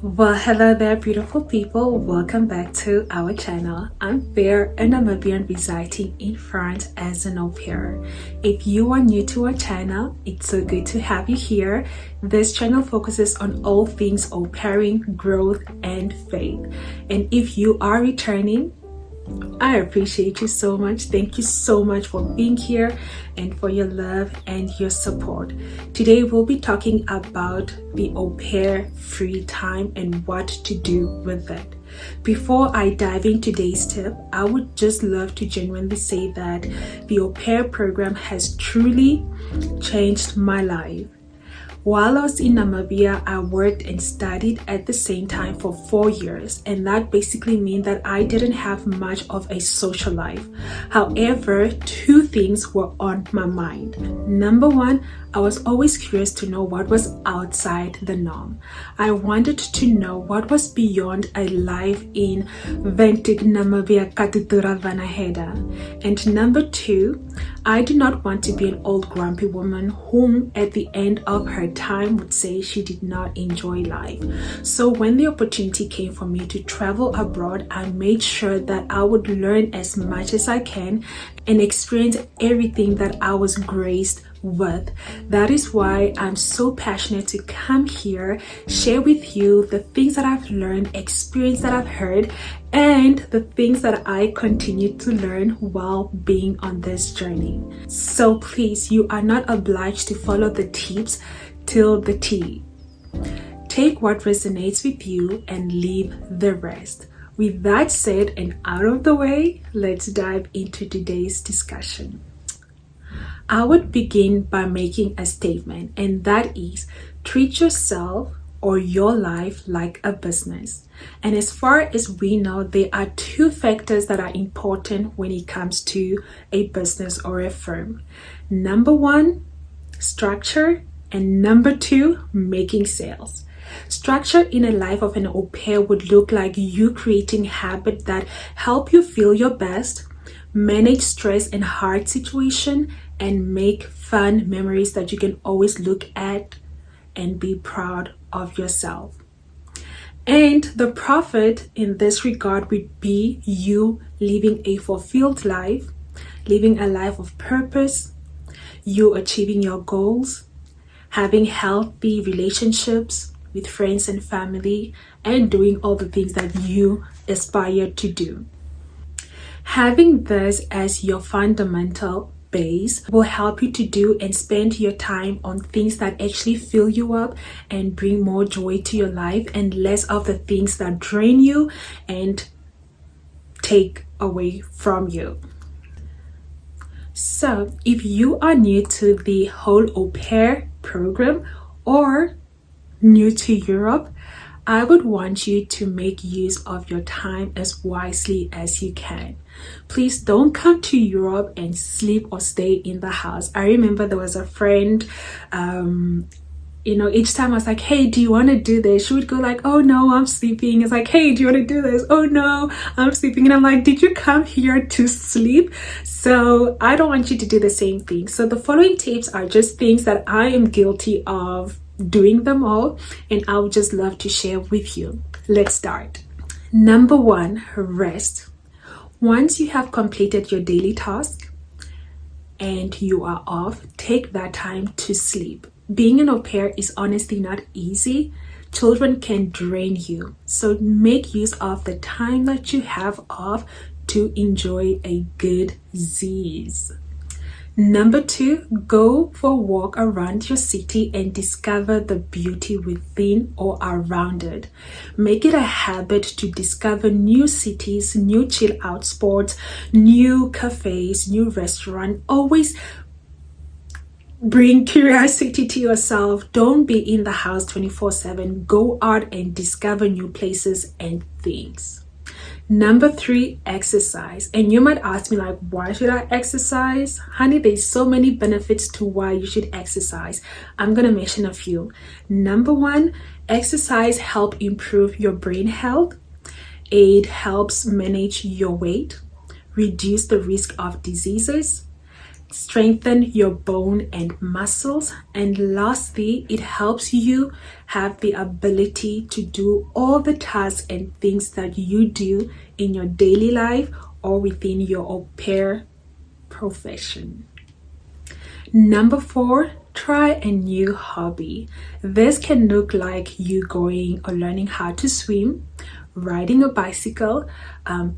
Well, hello there, beautiful people. Welcome back to our channel. I'm Fair, a Namibian residing in France as an au pair. If you are new to our channel, it's so good to have you here. This channel focuses on all things au pairing, growth, and faith. And if you are returning, I appreciate you so much. Thank you so much for being here and for your love and your support. Today we'll be talking about the au pair free time and what to do with it. Before I dive into today's tip, I would just love to genuinely say that the au pair program has truly changed my life. While I was in Namibia, I worked and studied at the same time for 4 years, and that basically means that I didn't have much of a social life. However, two things were on my mind. Number one, I was always curious to know what was outside the norm. I wanted to know what was beyond a life in Ventig Namibia Katutura Vanaheda. And number two, I do not want to be an old grumpy woman whom at the end of her time would say she did not enjoy life. So when the opportunity came for me to travel abroad, I made sure that I would learn as much as I can and experience everything that I was graced with. That is why I'm so passionate to come here, share with you the things that I've learned, experience that I've heard, and the things that I continue to learn while being on this journey. So please, you are not obliged to follow the tips till the T. Take what resonates with you and leave the rest. With that said and out of the way, let's dive into today's discussion. I would begin by making a statement, and that is, treat yourself or your life like a business. And as far as we know, there are two factors that are important when it comes to a business or a firm. Number one, structure, and number two, making sales. Structure in a life of an au pair would look like you creating habits that help you feel your best, manage stress and hard situation, and make fun memories that you can always look at and be proud of yourself. And the profit in this regard would be you living a fulfilled life, living a life of purpose, you achieving your goals, having healthy relationships with friends and family, and doing all the things that you aspire to do. Having this as your fundamental base will help you to do and spend your time on things that actually fill you up and bring more joy to your life, and less of the things that drain you and take away from you. So if you are new to the whole au pair program or new to Europe, I would want you to make use of your time as wisely as you can. Please don't come to Europe and sleep or stay in the house. I remember there was a friend, each time I was like, hey, do you want to do this? She would go like, oh no, I'm sleeping. It's like, hey, do you want to do this? Oh no, I'm sleeping. And I'm like, did you come here to sleep? So I don't want you to do the same thing. So the following tips are just things that I am guilty of doing them all, and I would just love to share with you. Let's start. Number one, rest. Once you have completed your daily task and you are off, take that time to sleep. Being an au pair is honestly not easy. Children can drain you. So make use of the time that you have off to enjoy a good Z's. Number two, go for a walk around your city and discover the beauty within or around it. Make it a habit to discover new cities, new chill out spots, new cafes, new restaurants. Always bring curiosity to yourself. Don't be in the house 24/7. Go out and discover new places and things. Number three, exercise. And you might ask me like, why should I exercise? Honey, there's so many benefits to why you should exercise. I'm going to mention a few. Number one, exercise helps improve your brain health. It helps manage your weight, reduce the risk of diseases, strengthen your bone and muscles, and lastly, it helps you have the ability to do all the tasks and things that you do in your daily life or within your au pair profession. Number 4, try a new hobby. This can look like you going or learning how to swim, riding a bicycle,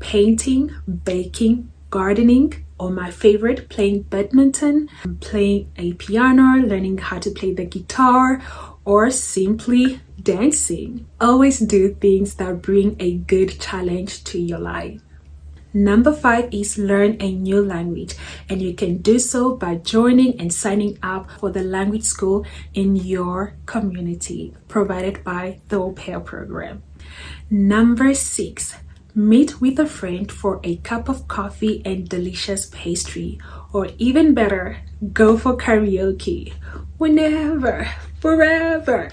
painting, baking, gardening, or my favorite, playing badminton, playing a piano, learning how to play the guitar, or simply dancing. Always do things that bring a good challenge to your life. Number 5 is learn a new language, and you can do so by joining and signing up for the language school in your community provided by the Au Pair program. Number 6, meet with a friend for a cup of coffee and delicious pastry, or even better, go for karaoke whenever, forever.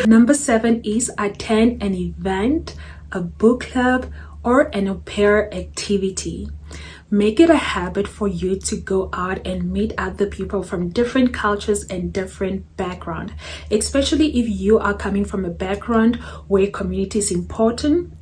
Number 7 is attend an event, a book club, or an au pair activity. Make it a habit for you to go out and meet other people from different cultures and different backgrounds, especially if you are coming from a background where community is important.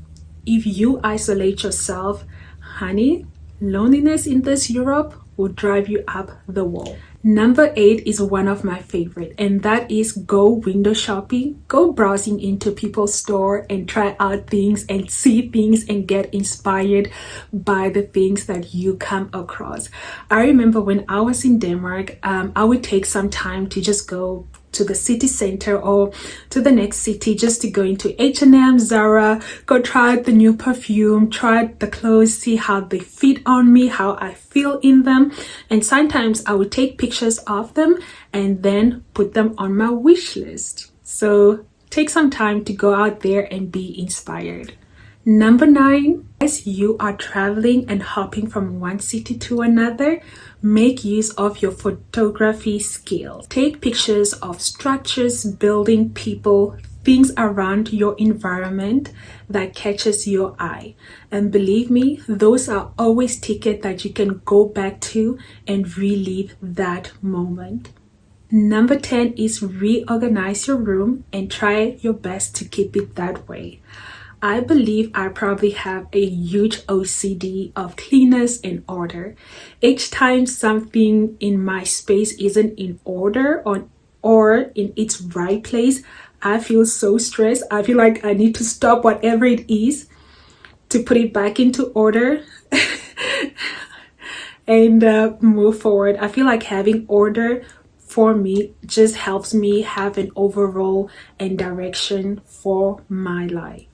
If you isolate yourself, honey, loneliness in this Europe will drive you up the wall. Number 8 is one of my favorite, and that is go window shopping. Go browsing into people's store and try out things and see things and get inspired by the things that you come across. I remember when I was in Denmark, I would take some time to just go to the city center or to the next city just to go into H&M, Zara, go try the new perfume, try the clothes, see how they fit on me, how I feel in them. And sometimes I would take pictures of them and then put them on my wish list. So take some time to go out there and be inspired. Number 9, as you are traveling and hopping from one city to another, make use of your photography skills. Take pictures of structures, building, people, things around your environment that catches your eye. And believe me, those are always tickets that you can go back to and relive that moment. Number 10 is reorganize your room and try your best to keep it that way. I believe I probably have a huge OCD of cleanness and order. Each time something in my space isn't in order or in its right place, I feel so stressed. I feel like I need to stop whatever it is to put it back into order and move forward. I feel like having order for me just helps me have an overall and direction for my life.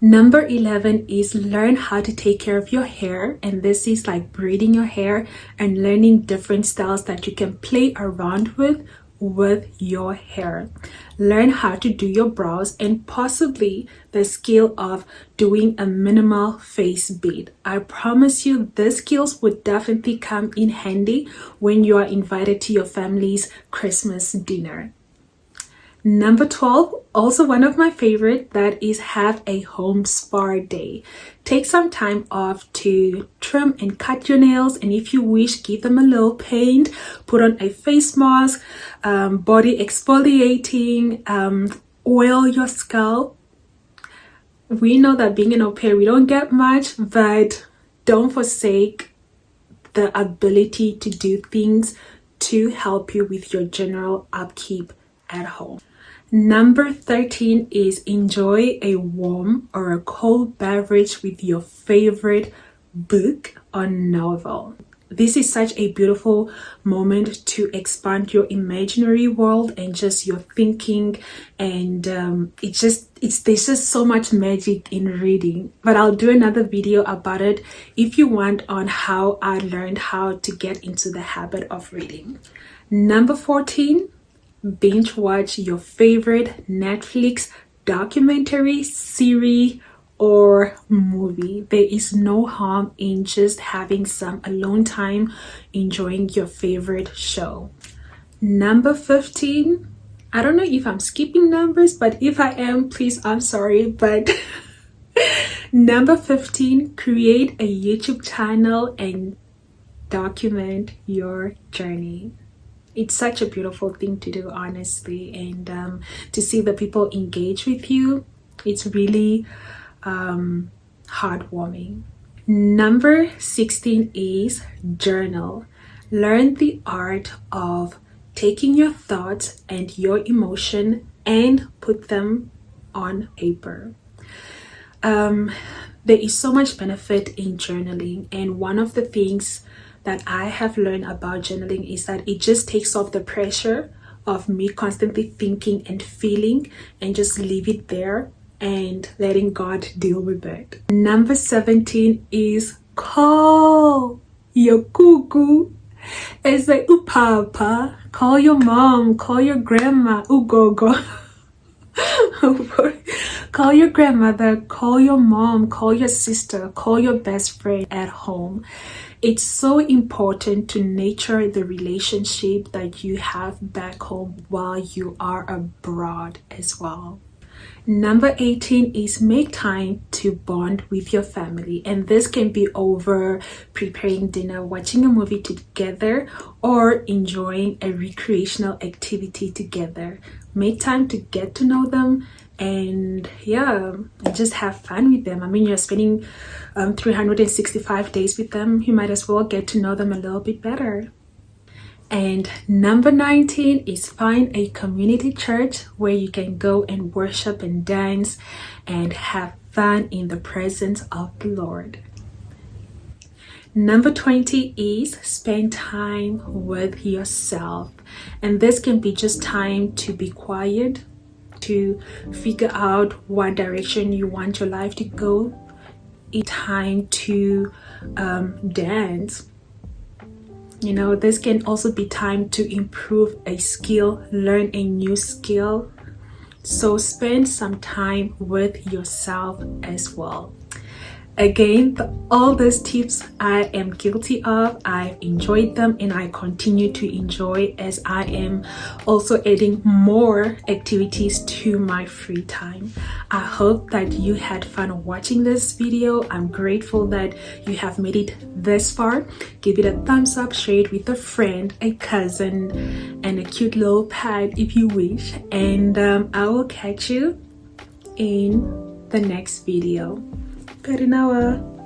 Number 11 is learn how to take care of your hair, and this is like braiding your hair and learning different styles that you can play around with your hair. Learn how to do your brows and possibly the skill of doing a minimal face bead. I promise you these skills would definitely come in handy when you are invited to your family's Christmas dinner. Number 12, also one of my favorite, that is have a home spa day. Take some time off to trim and cut your nails, and if you wish, give them a little paint, put on a face mask, body exfoliating, oil your scalp. We know that being an au pair, we don't get much, but don't forsake the ability to do things to help you with your general upkeep at home. Number 13 is enjoy a warm or a cold beverage with your favorite book or novel. This is such a beautiful moment to expand your imaginary world and just your thinking, and there's just so much magic in reading. But I'll do another video about it if you want, on how I learned how to get into the habit of reading. Number 14, binge watch your favorite Netflix documentary, series, or movie. There is no harm in just having some alone time enjoying your favorite show. Number 15, I don't know if I'm skipping numbers, but if I am, please, I'm sorry, but Number 15, create a YouTube channel and document your journey. It's such a beautiful thing to do, honestly, and to see the people engage with you, it's really heartwarming. Number 16 is journal. Learn the art of taking your thoughts and your emotion and put them on paper. There is so much benefit in journaling, and one of the things that I have learned about journaling is that it just takes off the pressure of me constantly thinking and feeling, and just leave it there and letting God deal with it. Number 17 is call your cuckoo. It's like upapa, call your mom, call your grandma, ugogo. Call your grandmother, call your mom, call your sister, call your best friend at home. It's so important to nurture the relationship that you have back home while you are abroad as well. Number 18 is make time to bond with your family, and this can be over preparing dinner, watching a movie together, or enjoying a recreational activity together. Make time to get to know them and just have fun with them. I mean, you're spending 365 days with them. You might as well get to know them a little bit better. And number 19 is find a community church where you can go and worship and dance and have fun in the presence of the Lord. Number 20 is spend time with yourself. And this can be just time to be quiet, to figure out what direction you want your life to go. It's time to dance. You know, this can also be time to improve a skill, learn a new skill. So spend some time with yourself as well. Again, all those tips I am guilty of. I've enjoyed them and I continue to enjoy as I am also adding more activities to my free time. I hope that you had fun watching this video. I'm grateful that you have made it this far. Give it a thumbs up, share it with a friend, a cousin, and a cute little pet if you wish. And I will catch you in the next video. Karinawa.